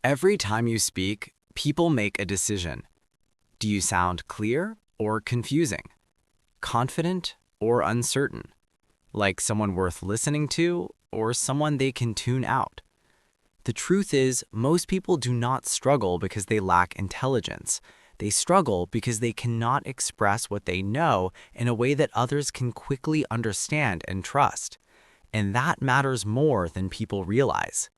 Every time you speak, people make a decision. Do you sound clear or confusing? Confident or uncertain? Like someone worth listening to or someone they can tune out? The truth is, most people do not struggle because they lack intelligence. They struggle because they cannot express what they know in a way that others can quickly understand and trust. And that matters more than people realize.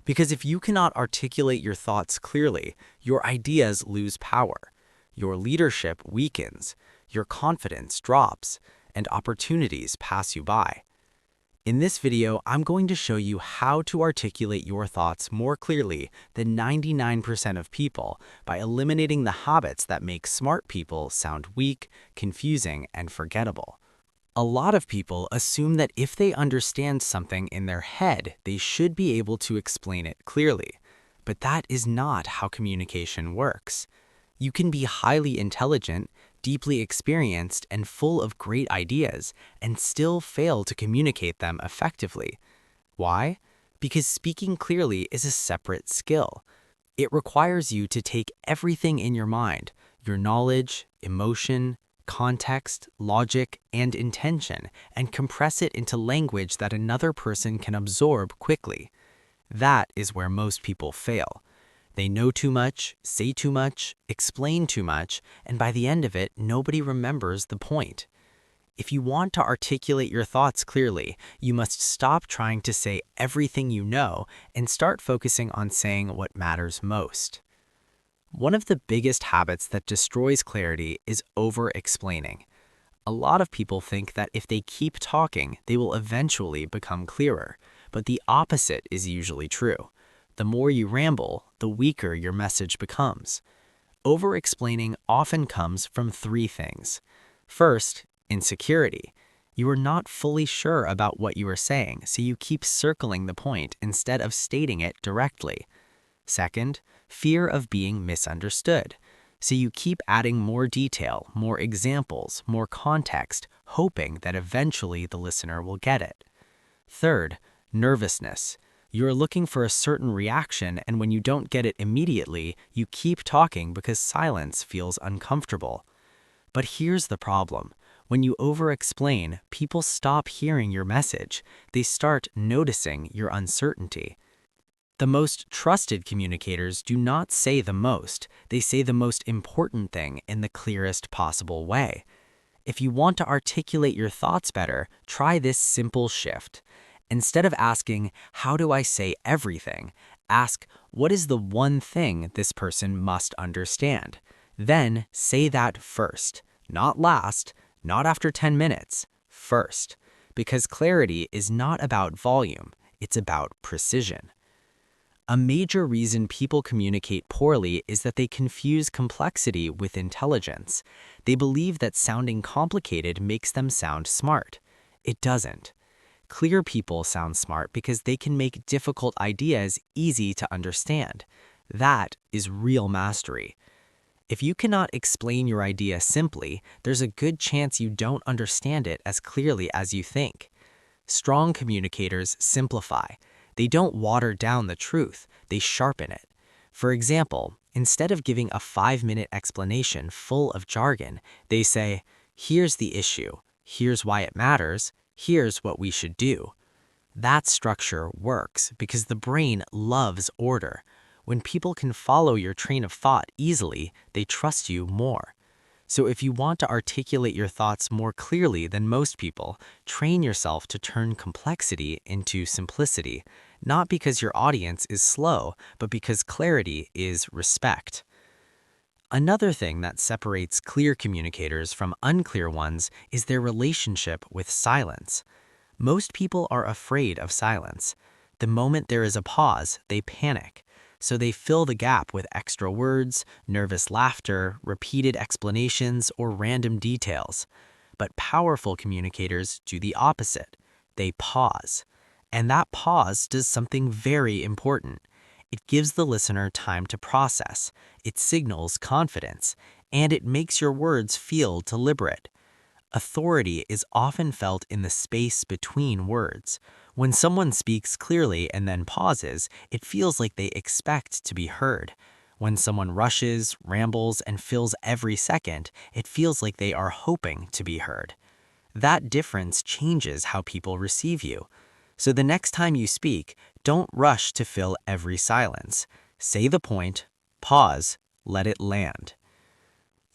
Because if you cannot articulate your thoughts clearly, your ideas lose power, your leadership weakens, your confidence drops, and opportunities pass you by. In this video, I'm going to show you how to articulate your thoughts more clearly than 99% of people by eliminating the habits that make smart people sound weak, confusing, and forgettable. A lot of people assume that if they understand something in their head, they should be able to explain it clearly. But that is not how communication works. You can be highly intelligent, deeply experienced, and full of great ideas, and still fail to communicate them effectively. Why? Because speaking clearly is a separate skill. It requires you to take everything in your mind, your knowledge, emotion, context, logic, and intention, and compress it into language that another person can absorb quickly. That is where most people fail. They know too much, say too much, explain too much, and by the end of it, nobody remembers the point. If you want to articulate your thoughts clearly, you must stop trying to say everything you know and start focusing on saying what matters most. One of the biggest habits that destroys clarity is over-explaining. A lot of people think that if they keep talking, they will eventually become clearer, but the opposite is usually true. The more you ramble, the weaker your message becomes. Over-explaining often comes from three things. First, insecurity. You are not fully sure about what you are saying, so you keep circling the point instead of stating it directly. Second, fear of being misunderstood. So you keep adding more detail, more examples, more context, hoping that eventually the listener will get it. Third, nervousness. You're looking for a certain reaction, and when you don't get it immediately, you keep talking because silence feels uncomfortable. But here's the problem. When you over-explain, people stop hearing your message. They start noticing your uncertainty. The most trusted communicators do not say the most, they say the most important thing in the clearest possible way. If you want to articulate your thoughts better, try this simple shift. Instead of asking, "How do I say everything?" ask, "What is the one thing this person must understand?" Then say that first, not last, not after 10 minutes, first. Because clarity is not about volume, it's about precision. A major reason people communicate poorly is that they confuse complexity with intelligence. They believe that sounding complicated makes them sound smart. It doesn't. Clear people sound smart because they can make difficult ideas easy to understand. That is real mastery. If you cannot explain your idea simply, there's a good chance you don't understand it as clearly as you think. Strong communicators simplify. They don't water down the truth, they sharpen it. For example, instead of giving a 5-minute explanation full of jargon, they say, "Here's the issue, here's why it matters, here's what we should do." That structure works because the brain loves order. When people can follow your train of thought easily, they trust you more. So if you want to articulate your thoughts more clearly than most people, train yourself to turn complexity into simplicity, not because your audience is slow, but because clarity is respect. Another thing that separates clear communicators from unclear ones is their relationship with silence. Most people are afraid of silence. The moment there is a pause, they panic. So they fill the gap with extra words, nervous laughter, repeated explanations, or random details. But powerful communicators do the opposite. They pause. And that pause does something very important. It gives the listener time to process, it signals confidence, and it makes your words feel deliberate. Authority is often felt in the space between words. When someone speaks clearly and then pauses, it feels like they expect to be heard. When someone rushes, rambles, and fills every second, it feels like they are hoping to be heard. That difference changes how people receive you. So the next time you speak, don't rush to fill every silence. Say the point, pause, let it land.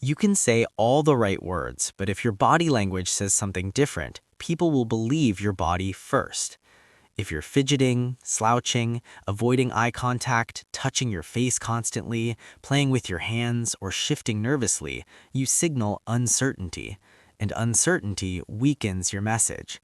You can say all the right words, but if your body language says something different, people will believe your body first. If you're fidgeting, slouching, avoiding eye contact, touching your face constantly, playing with your hands, or shifting nervously, you signal uncertainty, and uncertainty weakens your message.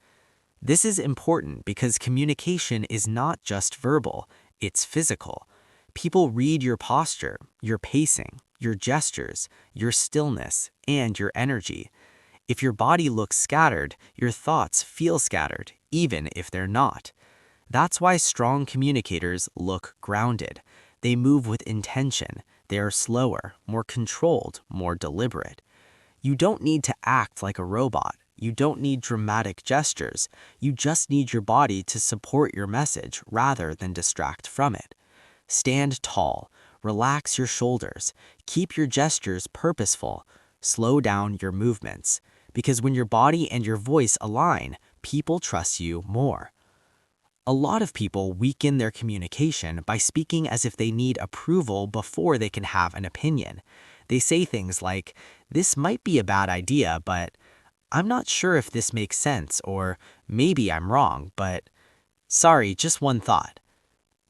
This is important because communication is not just verbal, it's physical. People read your posture, your pacing, your gestures, your stillness, and your energy. If your body looks scattered, your thoughts feel scattered, even if they're not. That's why strong communicators look grounded. They move with intention. They are slower, more controlled, more deliberate. You don't need to act like a robot. You don't need dramatic gestures. You just need your body to support your message rather than distract from it. Stand tall, relax your shoulders, keep your gestures purposeful, slow down your movements. Because when your body and your voice align, people trust you more. A lot of people weaken their communication by speaking as if they need approval before they can have an opinion. They say things like, "This might be a bad idea, but I'm not sure if this makes sense," or "Maybe I'm wrong, but sorry, just one thought."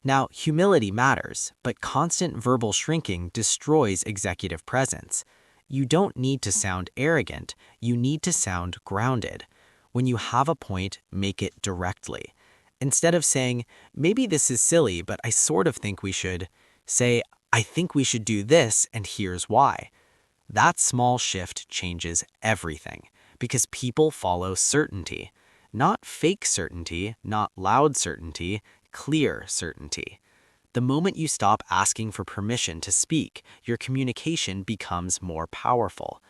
Now, humility matters, but constant verbal shrinking destroys executive presence. You don't need to sound arrogant, you need to sound grounded. When you have a point, make it directly. Instead of saying, "Maybe this is silly, but I sort of think we should," say, "I think we should do this, and here's why." That small shift changes everything, because people follow certainty. Not fake certainty, not loud certainty, clear certainty. The moment you stop asking for permission to speak, your communication becomes more powerful.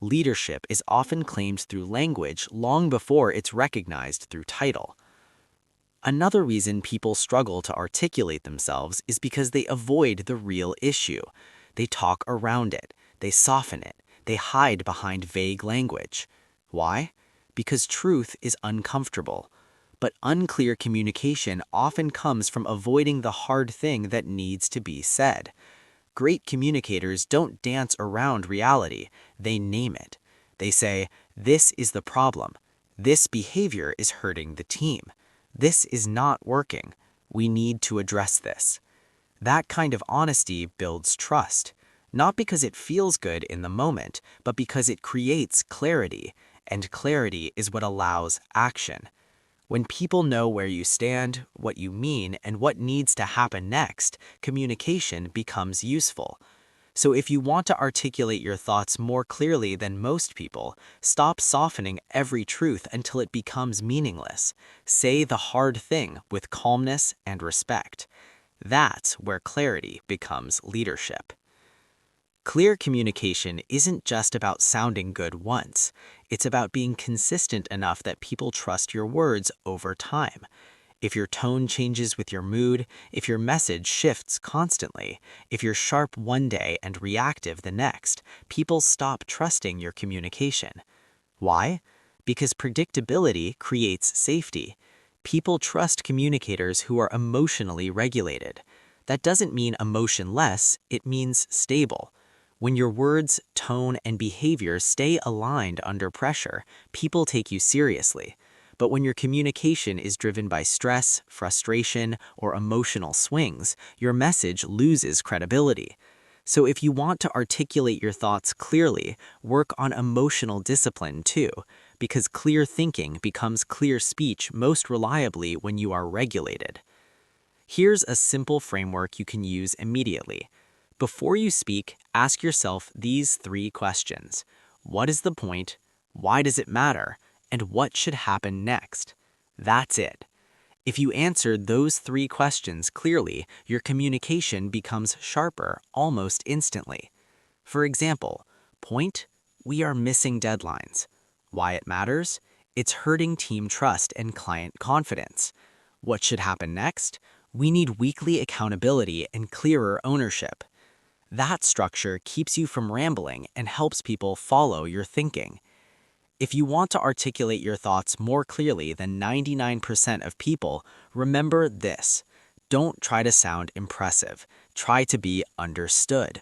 Leadership is often claimed through language long before it's recognized through title. Another reason people struggle to articulate themselves is because they avoid the real issue. They talk around it, they soften it, they hide behind vague language. Why? Because truth is uncomfortable. But unclear communication often comes from avoiding the hard thing that needs to be said. Great communicators don't dance around reality, they name it. They say, "This is the problem. This behavior is hurting the team. This is not working. We need to address this." That kind of honesty builds trust, not because it feels good in the moment, but because it creates clarity, and clarity is what allows action. When people know where you stand, what you mean, and what needs to happen next, communication becomes useful. So if you want to articulate your thoughts more clearly than most people, stop softening every truth until it becomes meaningless. Say the hard thing with calmness and respect. That's where clarity becomes leadership. Clear communication isn't just about sounding good once. It's about being consistent enough that people trust your words over time. If your tone changes with your mood, if your message shifts constantly, if you're sharp one day and reactive the next, people stop trusting your communication. Why? Because predictability creates safety. People trust communicators who are emotionally regulated. That doesn't mean emotionless, it means stable. When your words, tone, and behavior stay aligned under pressure, people take you seriously. But when your communication is driven by stress, frustration, or emotional swings, your message loses credibility. So if you want to articulate your thoughts clearly, work on emotional discipline too, because clear thinking becomes clear speech most reliably when you are regulated. Here's a simple framework you can use immediately. Before you speak, ask yourself these 3 questions. What is the point? Why does it matter? And what should happen next? That's it. If you answered those 3 questions clearly, your communication becomes sharper almost instantly. For example, point, we are missing deadlines. Why it matters? It's hurting team trust and client confidence. What should happen next? We need weekly accountability and clearer ownership. That structure keeps you from rambling and helps people follow your thinking. If you want to articulate your thoughts more clearly than 99% of people, remember this. Don't try to sound impressive. Try to be understood.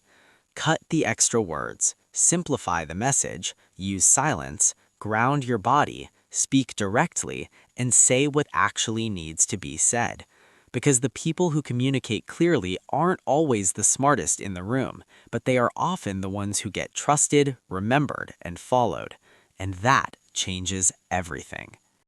Cut the extra words, simplify the message, use silence, ground your body, speak directly, and say what actually needs to be said. Because the people who communicate clearly aren't always the smartest in the room, but they are often the ones who get trusted, remembered, and followed. And that changes everything.